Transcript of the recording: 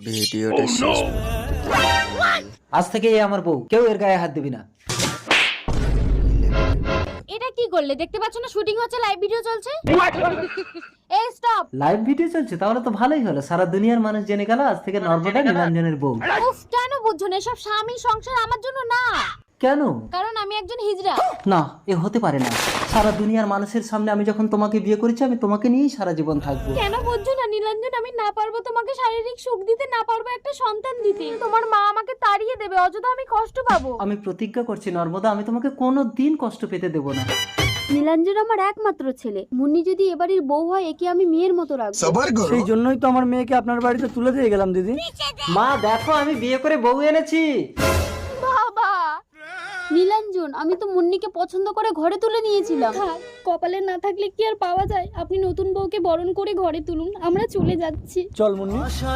ভিডিওটা শেষ আজ থেকে এই আমার বউ, কেউ এর গায়ে হাত দিবি না। এটা কি করলে? দেখতে পাচ্ছ না শুটিং হচ্ছে, লাইভ ভিডিও চলছে। এই স্টপ। লাইভ ভিডিও চলছে, তাহলে তো ভালোই হলো, সারা দুনিয়ার মানুষ জেনে গেল আজ থেকে নর্মদা নীলাঞ্জনের বউ। উফ, কেন বুঝছো না? এসব স্বামী সংসার আমার জন্য না। কেন? কারণ আমি একজন হিজড়া। না, এ হতে পারে না। সারা দুনিয়ার মানুষের সামনে আমি যখন তোমাকে বিয়ে করেছি, আমি তোমাকে নিয়েই সারা জীবন থাকবো। কেন বুঝছো না নীলাঞ্জন? আমি না পারবো তোমাকে শারীরিক সুখ দিতে, না পারবো একটা সন্তান দিতে। তোমার মা আমাকে তাড়িয়ে দেবে, অযথা আমি কষ্ট পাবো। আমি প্রতিজ্ঞা করছি নর্মদা, আমি তোমাকে কোনো দিন কষ্ট পেতে দেবো না। নীলাঞ্জন আমার একমাত্র ছেলে। মুন্নি যদি এবাড়ির বউ হয়, একে আমি মেয়ের মতো রাখবো। সেই জন্যই তো আমার মেয়েকে আপনার বাড়িতে তুলে দিয়ে গেলাম দিদি। মা দেখো, আমি বিয়ে করে বউ এনেছি। বাবা, নীলাঞ্জন, আমি তো মুন্নিকে পছন্দ করে ঘরে তুলে নিয়েছিলাম। কপালে না থাকলে কি আর পাওয়া যায়? আপনি নতুন বউকে বরণ করে ঘরে তুলুন, আমরা চলে যাচ্ছি। চল মুন্নি।